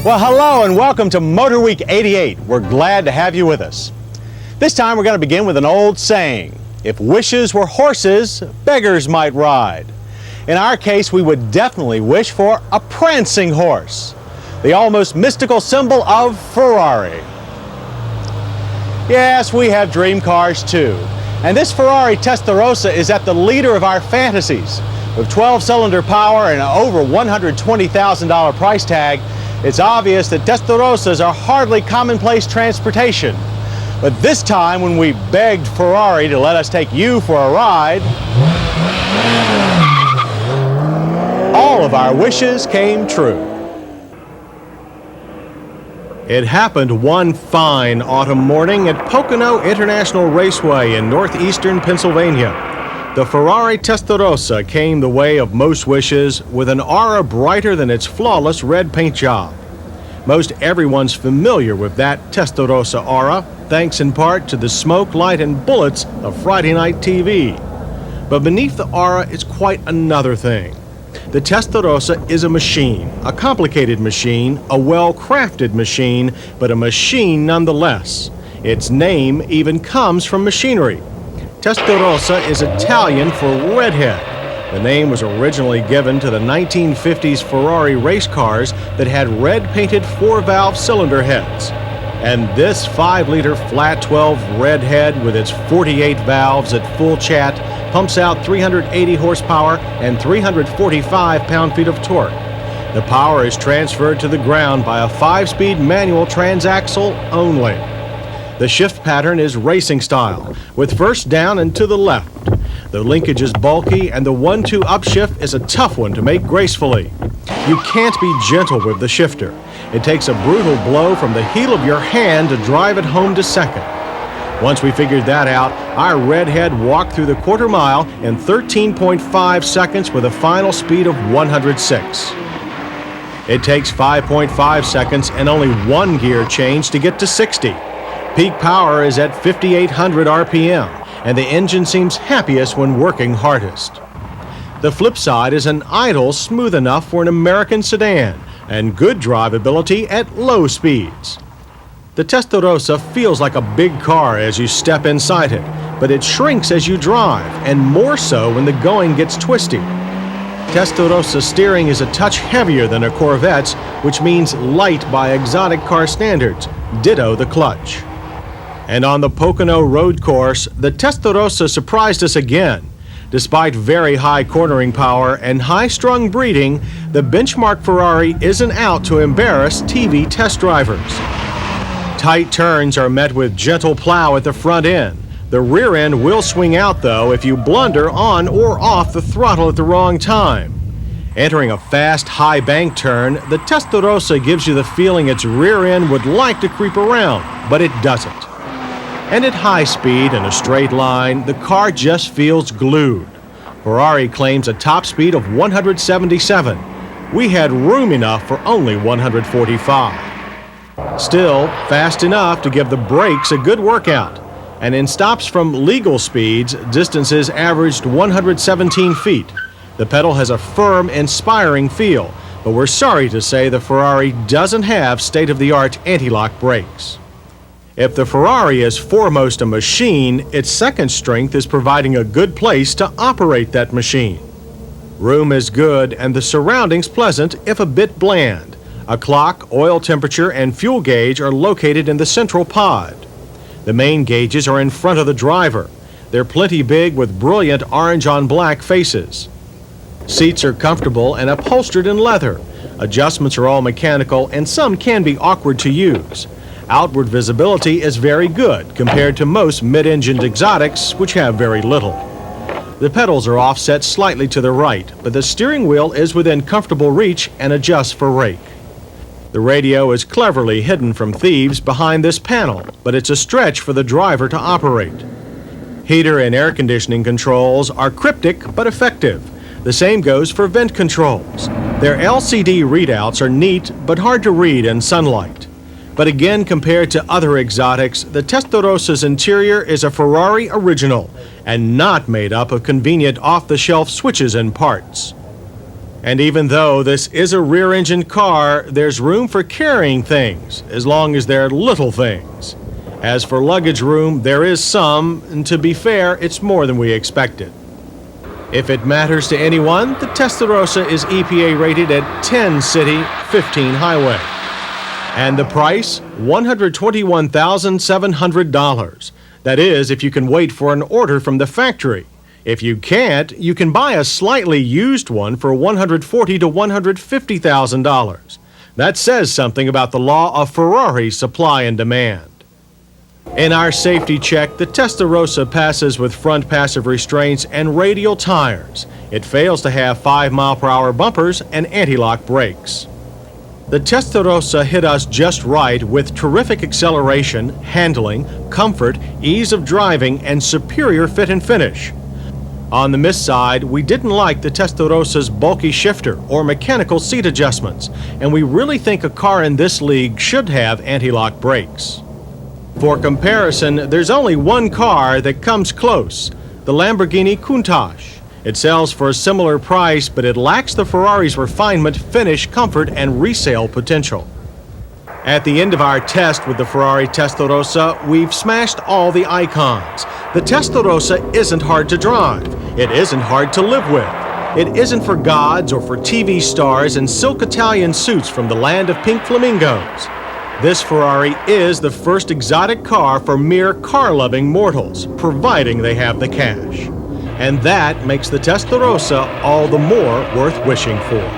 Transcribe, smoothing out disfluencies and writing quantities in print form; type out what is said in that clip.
Well, hello and welcome to MotorWeek 88. We're glad to have you with us. This time we're going to begin with an old saying. If wishes were horses, beggars might ride. In our case, we would definitely wish for a prancing horse, the almost mystical symbol of Ferrari. Yes, we have dream cars too. And this Ferrari Testarossa is at the leader of our fantasies. With 12-cylinder power and an over $120,000 price tag, it's obvious that Testarossas are hardly commonplace transportation. But this time, when we begged Ferrari to let us take you for a ride, all of our wishes came true. It happened one fine autumn morning at Pocono International Raceway in northeastern Pennsylvania. The Ferrari Testarossa came the way of most wishes with an aura brighter than its flawless red paint job. Most everyone's familiar with that Testarossa aura, thanks in part to the smoke, light, and bullets of Friday night TV. But beneath the aura is quite another thing. The Testarossa is a machine, a complicated machine, a well-crafted machine, but a machine nonetheless. Its name even comes from machinery. Testarossa is Italian for redhead. The name was originally given to the 1950s Ferrari race cars that had red-painted 4-valve cylinder heads. And this 5-liter flat 12 redhead with its 48 valves at full chat pumps out 380 horsepower and 345 pound-feet of torque. The power is transferred to the ground by a 5-speed manual transaxle only. The shift pattern is racing style, with first down and to the left. The linkage is bulky, and the 1-2 upshift is a tough one to make gracefully. You can't be gentle with the shifter. It takes a brutal blow from the heel of your hand to drive it home to second. Once we figured that out, our redhead walked through the quarter mile in 13.5 seconds with a final speed of 106. It takes 5.5 seconds and only one gear change to get to 60. Peak power is at 5,800 RPM, and the engine seems happiest when working hardest. The flip side is an idle smooth enough for an American sedan, and good drivability at low speeds. The Testarossa feels like a big car as you step inside it, but it shrinks as you drive, and more so when the going gets twisty. Testarossa steering is a touch heavier than a Corvette's, which means light by exotic car standards, ditto the clutch. And on the Pocono road course, the Testarossa surprised us again. Despite very high cornering power and high-strung breeding, the benchmark Ferrari isn't out to embarrass TV test drivers. Tight turns are met with gentle plow at the front end. The rear end will swing out, though, if you blunder on or off the throttle at the wrong time. Entering a fast, high bank turn, the Testarossa gives you the feeling its rear end would like to creep around, but it doesn't. And at high speed in a straight line, the car just feels glued. Ferrari claims a top speed of 177. We had room enough for only 145. Still, fast enough to give the brakes a good workout. And in stops from legal speeds, distances averaged 117 feet. The pedal has a firm, inspiring feel, but we're sorry to say the Ferrari doesn't have state-of-the-art anti-lock brakes. If the Ferrari is foremost a machine, its second strength is providing a good place to operate that machine. Room is good and the surroundings pleasant, if a bit bland. A clock, oil temperature, and fuel gauge are located in the central pod. The main gauges are in front of the driver. They're plenty big with brilliant orange-on-black faces. Seats are comfortable and upholstered in leather. Adjustments are all mechanical, and some can be awkward to use. Outward visibility is very good compared to most mid-engined exotics, which have very little. The pedals are offset slightly to the right, but the steering wheel is within comfortable reach and adjusts for rake. The radio is cleverly hidden from thieves behind this panel, but it's a stretch for the driver to operate. Heater and air conditioning controls are cryptic but effective. The same goes for vent controls. Their LCD readouts are neat but hard to read in sunlight. But again, compared to other exotics, the Testarossa's interior is a Ferrari original and not made up of convenient off-the-shelf switches and parts. And even though this is a rear-engine car, there's room for carrying things, as long as they're little things. As for luggage room, there is some, and to be fair, it's more than we expected. If it matters to anyone, the Testarossa is EPA rated at 10 city, 15 highway. And the price? $121,700. That is, if you can wait for an order from the factory. If you can't, you can buy a slightly used one for $140,000 to $150,000. That says something about the law of Ferrari supply and demand. In our safety check, the Testarossa passes with front passive restraints and radial tires. It fails to have 5-mile-per-hour bumpers and anti-lock brakes. The Testarossa hit us just right with terrific acceleration, handling, comfort, ease of driving, and superior fit and finish. On the miss side, we didn't like the Testarossa's bulky shifter or mechanical seat adjustments, and we really think a car in this league should have anti-lock brakes. For comparison, there's only one car that comes close, the Lamborghini Countach. It sells for a similar price, but it lacks the Ferrari's refinement, finish, comfort, and resale potential. At the end of our test with the Ferrari Testarossa, we've smashed all the icons. The Testarossa isn't hard to drive. It isn't hard to live with. It isn't for gods or for TV stars in silk Italian suits from the land of pink flamingos. This Ferrari is the first exotic car for mere car-loving mortals, providing they have the cash. And that makes the Testarossa all the more worth wishing for.